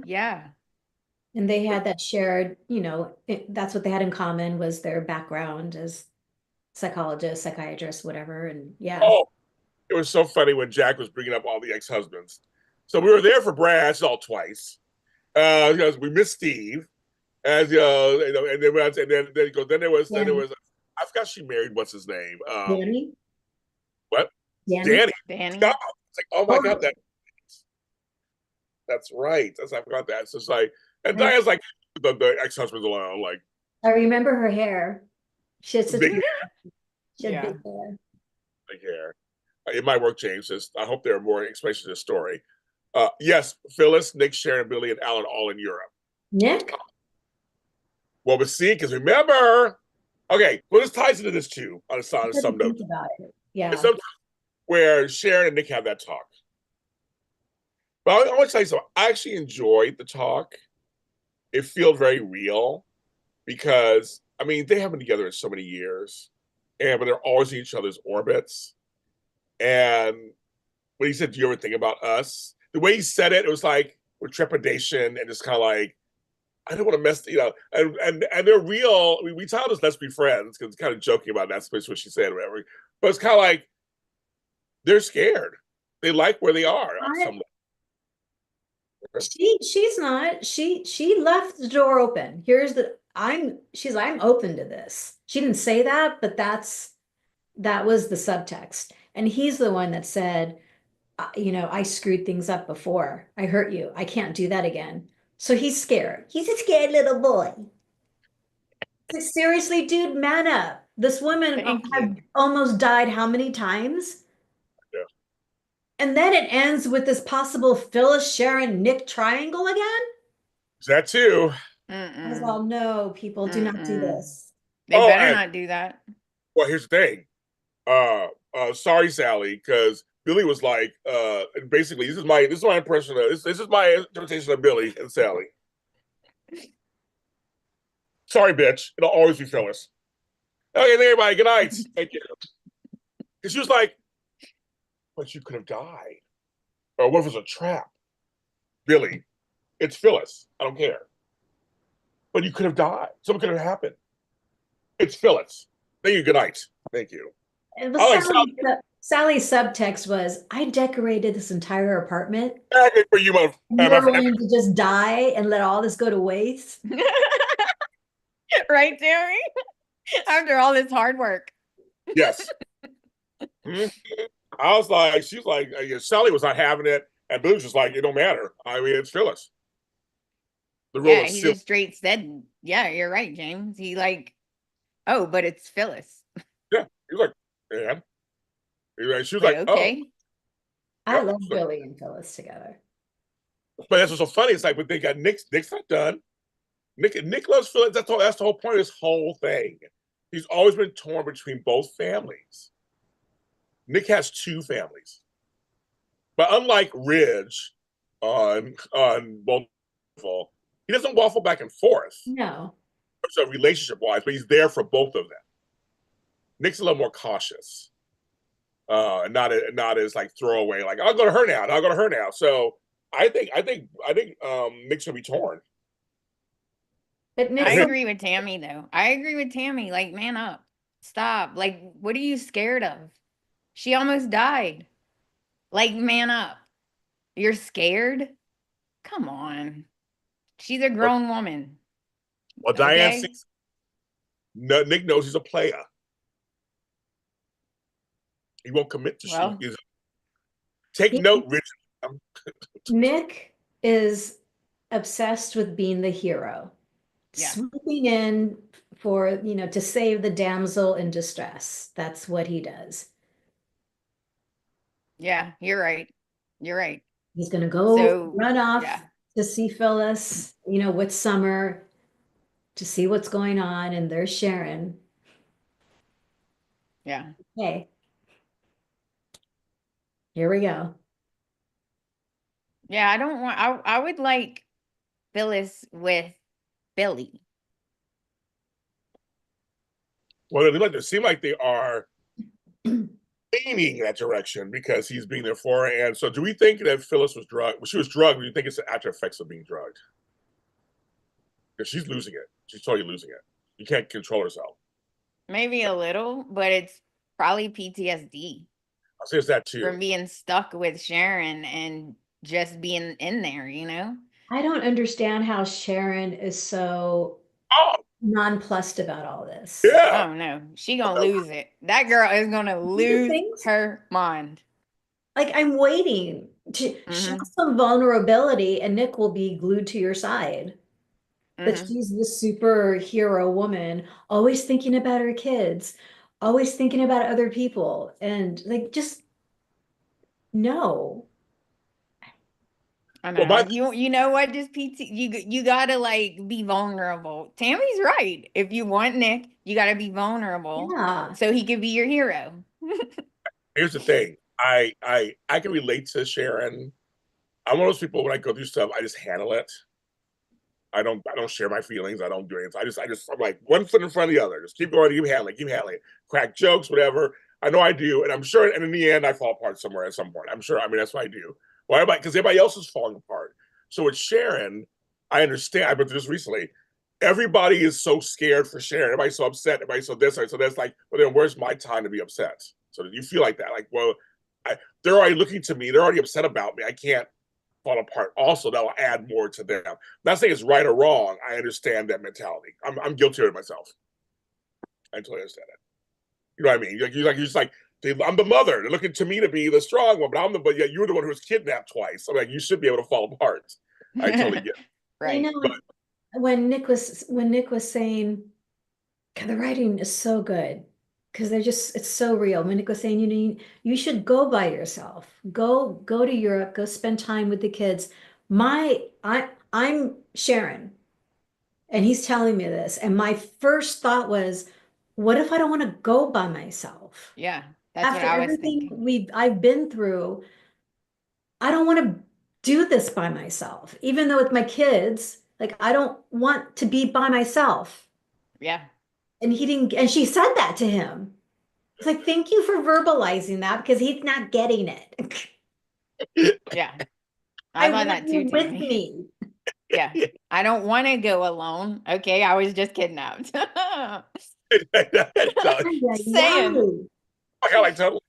Yeah. And they had that shared, that's what they had in common was their background as psychologists, psychiatrists, whatever. And yeah. Oh, it was so funny when Jack was bringing up all the ex-husbands. So we were there for Brad all twice. We missed Steve, and and then there was I forgot she married what's his name? Danny. What? Danny. It's like, oh my God, that's right. I forgot that. So it's like, and Diane's like the ex-husband's alone. Like I remember her hair. She had such big big hair. Big hair. It might work, James. I hope there are more explanations to this story. Yes, Phyllis, Nick, Sharon, Billy, and Alan all in Europe. Nick? Well, but see, because remember, okay, well, this ties into this too on some note. About it. Yeah. It's some where Sharon and Nick have that talk. But I want to tell you something. I actually enjoyed the talk. It feels very real because, I mean, they have been together in so many years, but they're always in each other's orbits. And when he said, "Do you ever think about us?" The way he said it, it was like with trepidation and just kind of like, I don't want to mess, and they're real. I mean, we tell us let's be friends because it's kind of joking about that, especially what she said or whatever. But it's kind of like they're scared. They like where they are. She's not. She left the door open. I'm open to this. She didn't say that, but that was the subtext. And he's the one that said, I screwed things up before. I hurt you. I can't do that again. So he's scared. He's a scared little boy. Like, seriously, dude, man up. This woman had almost died how many times? Yeah. And then it ends with this possible Phyllis, Sharon, Nick triangle again? That too. I was all, no, people, do not do this. They better not do that. Well, here's the thing. Sorry, Sally, because Billy was like, basically, this is my impression of this is my interpretation of Billy and Sally. Sorry, bitch. It'll always be Phyllis. Okay, everybody, good night. Thank you. And she was like, but you could have died. Or what if it was a trap? Billy, it's Phyllis. I don't care. But you could have died. Something could have happened. It's Phyllis. Thank you. Good night. Thank you. And Sally's subtext was, I decorated this entire apartment. For you, you were going to just die and let all this go to waste. Right, Tammy? After all this hard work. Yes. I was like, she's like, Sally was not having it, and Billy was just like, it don't matter. I mean, it's Phyllis. He just straight said, yeah, you're right, James. He like, oh, but it's Phyllis. Yeah, he was like, yeah. She was like, okay. Oh. I love Billy and Phyllis together. But that's what's so funny. It's like, but they got Nick's not done. Nick loves Phyllis. That's the whole point of this whole thing. He's always been torn between both families. Nick has two families. But unlike Ridge on both, he doesn't waffle back and forth. No. So relationship-wise, but he's there for both of them. Nick's a little more cautious. Not as like throwaway, like I'll go to her now, and I'll go to her now. So I think Nick's gonna be torn. But I agree with Tami though. I agree with Tami. Like, man up. Stop. Like, what are you scared of? She almost died. Like, man up. You're scared? Come on. She's a grown woman. Well, Diane sees, Nick knows he's a player. He won't commit to shooting. Take note, Richard. Nick is obsessed with being the hero. Yeah. Swooping in for, to save the damsel in distress. That's what he does. Yeah, you're right. You're right. He's going to go run off to see Phyllis, with Summer, to see what's going on. And there's Sharon. Yeah. Okay. Here we go. Yeah, I would like Phyllis with Billy. Well, they seem like they are leaning that direction because he's being there for her. And so do we think that Phyllis was drugged? Well, she was drugged. Do you think it's the after effects of being drugged? Because she's losing it. She's totally losing it. You can't control herself. Maybe a little, but it's probably PTSD. I'll say it's that too. From being stuck with Sharon and just being in there, I don't understand how Sharon is so nonplussed about all this. Yeah. Oh no, she gonna lose it. That girl is gonna lose her mind. Like, I'm waiting to show some vulnerability, and Nick will be glued to your side. That she's the superhero woman, always thinking about her kids, always thinking about other people, and like, just No. I Well, know. You know what? Just PT. You gotta like be vulnerable. Tammy's right. If you want Nick, you gotta be vulnerable Yeah. so he can be your hero. here's the thing. I can relate to Sharon. I'm one of those people when I go through stuff, I just handle it. I don't share my feelings. I don't do anything. I'm like one foot in front of the other. Just keep going, keep handling. Crack jokes, whatever. I know I do, and I'm sure. And in the end, I fall apart somewhere at some point. I'm sure. I mean, that's what I do. Why? Because everybody else is falling apart. So with Sharon, I understand. I've been through this recently. Everybody is so scared for Sharon. Everybody's so upset. Everybody's so this. So that's like, well, then where's my time to be upset? So you feel like that? Like, well, they're already looking to me. They're already upset about me. I can't fall apart. Also, that will add more to them. I'm not saying it's right or wrong. I understand that mentality. I'm guilty of it myself. I totally understand it. You know what I mean? You're just like, I'm the mother. They're looking to me to be the strong one, but yeah, you're the one who was kidnapped twice. I'm like, you should be able to fall apart. I totally get it. I Right. know when Nick was saying, God, the writing is so good because it's so real. When Nick was saying, you should go by yourself. Go to Europe, go spend time with the kids. I'm Sharon, and he's telling me this, and my first thought was, what if I don't want to go by myself? Yeah, that's what After I was everything thinking. I've been through, I don't want to do this by myself. Even though with my kids, like I don't want to be by myself. Yeah. And he didn't, and she said that to him. It's like, thank you for verbalizing that because he's not getting it. Yeah. I I thought want that too, you with Tammy. me. Yeah. I don't want to go alone. Okay. I was just kidnapped. Ay, ay, Saying. ay. I like totally.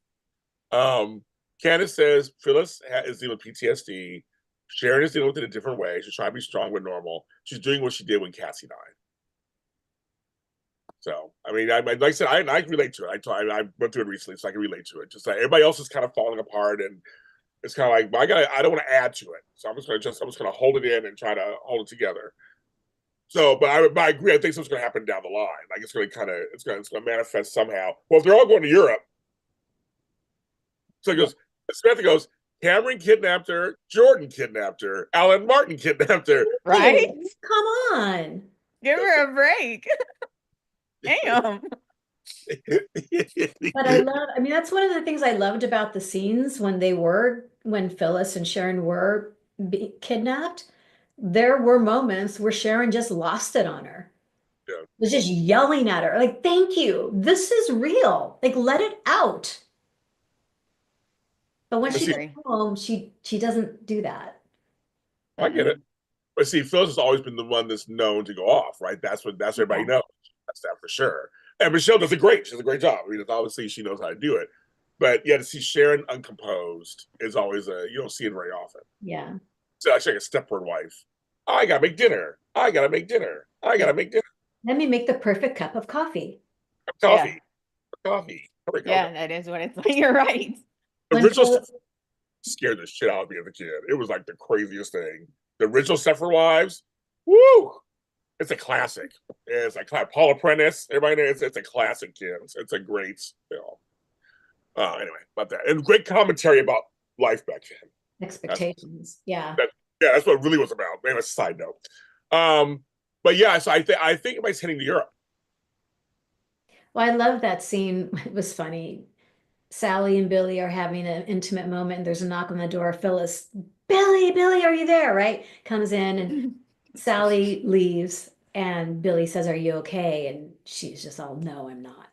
Candace says Phyllis is dealing with PTSD. Sharon is dealing with it a different way. She's trying to be strong but normal. She's doing what she did when Cassie died. So, I mean, like I said, I can relate to it. I went through it recently, so I can relate to it. Just like everybody else is kind of falling apart, and it's kind of like, well, I don't want to add to it, so I'm just gonna hold it in and try to hold it together. So, but I agree. I think something's gonna happen down the line. Like it's gonna manifest somehow. Well, if they're all going to Europe, so it goes. Samantha goes. Cameron kidnapped her. Jordan kidnapped her. Alan Martin kidnapped her. Right? Come on. Give her a break. Damn. But I mean, that's one of the things I loved about the scenes when Phyllis and Sharon were kidnapped. There were moments where Sharon just lost it on her. Yeah. Was just yelling at her, like, thank you. This is real. Like, let it out. But when But she see, gets home, she doesn't do that. I But get it. But see, Phyllis has always been the one that's known to go off, right? That's everybody yeah, knows. That's that for sure. And Michelle does a great. She does a great job. I mean, obviously she knows how to do it. But yeah, to see Sharon uncomposed is always you don't see it very often. yeah. So actually, like a Stepford wife. I gotta make dinner. I gotta make dinner. I Yeah. gotta make dinner. Let me make the perfect cup of coffee. Yeah. Coffee. Coffee. Yeah, that is what it's like. You're right. The When original Phyllis, scared the shit out of me as a kid. It was like the craziest thing. The original Stepford wives. Woo! It's a classic. It's like Paula Prentice. Everybody knows it's a classic, kids. It's a great film. Anyway, about that. And great commentary about life back then. That's, expectations, yeah. yeah, that's what it really was about. Maybe a side note. But yeah, so I think everybody's heading to Europe. Well, I love that scene. It was funny. Sally and Billy are having an intimate moment, and there's a knock on the door. Phyllis, Billy, are you there? Right? Comes in, and Sally leaves, and Billy says, "Are you okay?" And she's just all, "No, I'm not."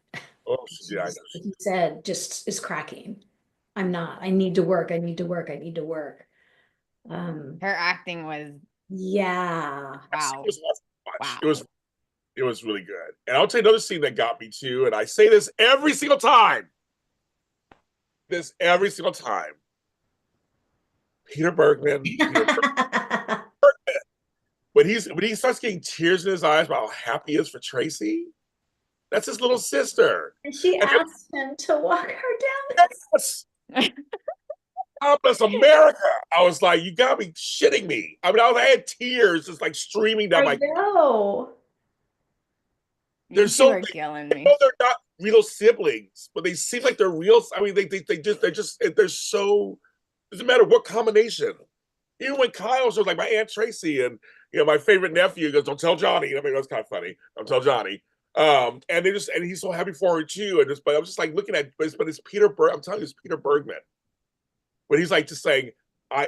Oh, yeah, I know. She's, like you said, just is cracking. I'm not. I need to work. I need to work. I need to work. Her acting was Yeah. It wow. was much. Wow. It was really good. And I'll tell you another scene that got me too. And I say this every single time. Every single time. Peter Bergman. When he starts getting tears in his eyes about how happy he is for Tracy, that's his little sister. And she And asked him to walk her down. that's God bless America. I was like, you got me shitting me. I mean, I had tears just like streaming down I my. know. They're You two so are killing I know me. they're not real siblings, but they seem like they're real. I mean, they're so Doesn't matter what combination. Even when Kyle shows like my Aunt Tracy and my favorite nephew goes, "Don't tell Johnny." I mean, that's kind of funny. Don't tell Johnny. And he's so happy for her too. But I'm just like looking at, but it's Peter Berg. I'm telling you, it's Peter Bergman. But he's like just saying,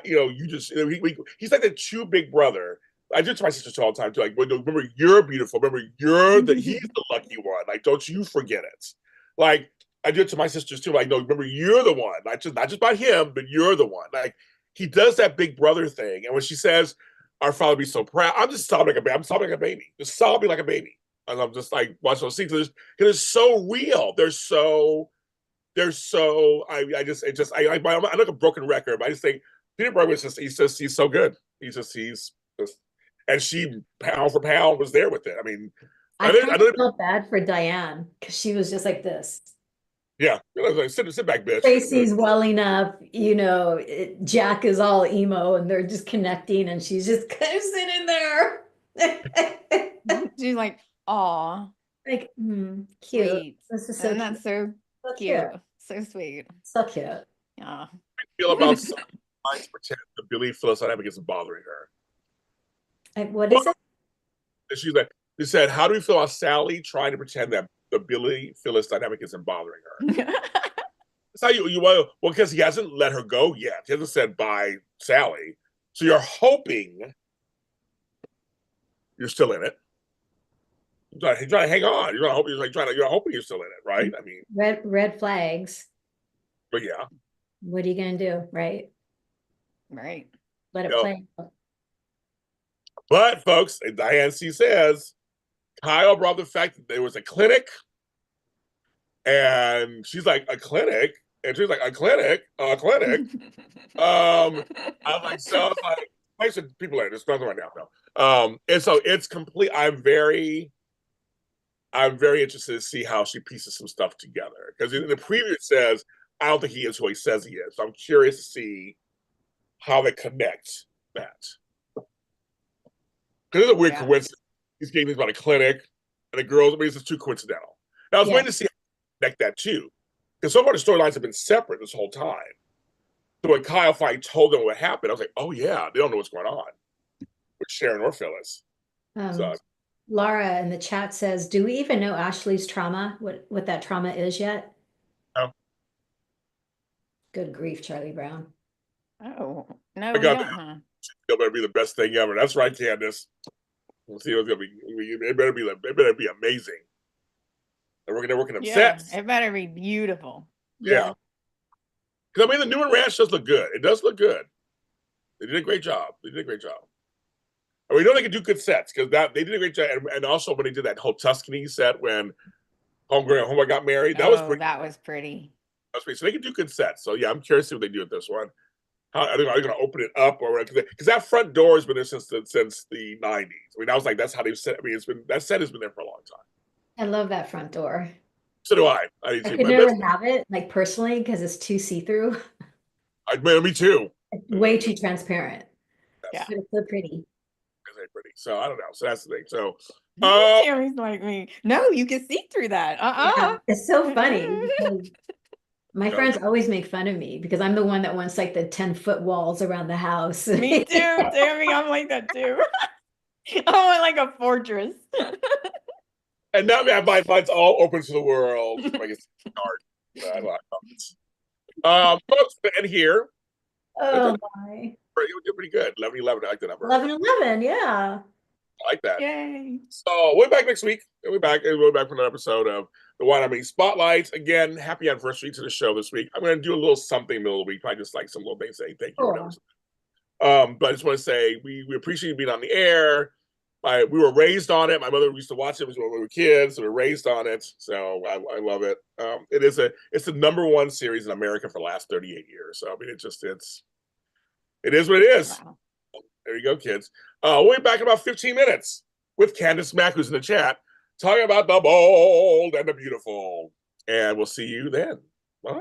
he's like the true big brother. I do it to my sisters all the time too. Like, remember, you're beautiful. Remember, he's the lucky one. Like, don't you forget it. Like, I do it to my sisters too. Like, no, remember, you're the one. Not just about him, but you're the one. Like, he does that big brother thing. And when she says, "Our father be so proud," I'm just sobbing like a baby. I'm sobbing like a baby. Just sobbing like a baby. And I'm just like watching those scenes because it's so real. They're so. I'm like a broken record, but I just think Peter Bergman he's so good. He's just, and she pound for pound was there with it. I mean, I kind of felt bad for Diane because she was just like this. Yeah, like, sit back, bitch. Tracy's welling up, Jack is all emo and they're just connecting and she's just kind of sitting there. She's like, aw. Like, cute. Sweet. This is so Isn't that so cute? So sweet. So cute. Yeah. I feel about some trying to pretend the Billy Phyllis dynamic isn't bothering her. What is it? She's like, she said, "How do we feel about Sally trying to pretend that the Billy Phyllis dynamic isn't bothering her?" That's how you well, because he hasn't let her go yet. He hasn't said bye, Sally. So you're hoping you're still in it. You're trying to hang on. You're hoping you're still in it, right? I mean, red flags. But yeah. What are you gonna do, right? Right. Let it play. But folks, Diane C says Kyle brought the fact that there was a clinic, and she's like, "A clinic?" And she's like, "A clinic? A clinic?" I'm like, so it's like, I said, people are, there's nothing right now, no. And so it's complete. I'm very interested to see how she pieces some stuff together. Because in the preview it says, I don't think he is who he says he is. So I'm curious to see how they connect that. Because it's a weird coincidence. He's getting things about a clinic, and the girls, I mean, it's too coincidental. Now, I was waiting to see how they connect that too. Because so far the storylines have been separate this whole time. So when Kyle finally told them what happened, I was like, oh yeah, they don't know what's going on with Sharon or Phyllis. Laura in the chat says, do we even know Ashley's trauma, what that trauma is yet? No. Good grief, Charlie Brown. Oh, no, we don't, huh? It better be the best thing ever. That's right, Candace. We'll see what's gonna be. It better be amazing. They're working them sets. It better be beautiful. Yeah. Because I mean, the Newman Ranch does look good. It does look good. They did a great job. I mean, we know they can do good sets because they did a great job. And also when they did that whole Tuscany set when Homeboy got married, that was pretty. That was pretty. So they can do good sets. So yeah, I'm curious to see what they do with this one. How are they going to open it up, or because that front door has been there since the 90s. I mean, I was like, that's how they've set. I mean, that set has been there for a long time. I love that front door. So do I. I could never have it, like personally, because it's too see-through. Me too. It's way too transparent. Yeah, but it's so pretty. It's very pretty. So I don't know. So that's the thing. So Tammy's like me. No, you can see through that. Yeah, it's so funny. My friends always make fun of me because I'm the one that wants like the 10-foot walls around the house. Me too, Tammy. I'm like that too. I want like a fortress. And now mine's all open to the world. Like it's dark. Folks, and here. Oh my. You did pretty good. 11-11. I like the number. 11-11, yeah. I like that. Yay. So we'll be back next week. We'll be back for another episode of the Wine on Me Spotlights. Again, happy anniversary to the show this week. I'm going to do a little something in the middle of the week. Probably just like some little things saying thank you. Cool. But I just want to say we appreciate you being on the air. We were raised on it. My mother used to watch it when we were kids. So we were raised on it. So I love it. It's the #1 series in America for the last 38 years. So I mean, it is what it is. Wow. There you go, kids. We'll be back in about 15 minutes with Candace Mack, who's in the chat, talking about the bold and the beautiful. And we'll see you then. Bye.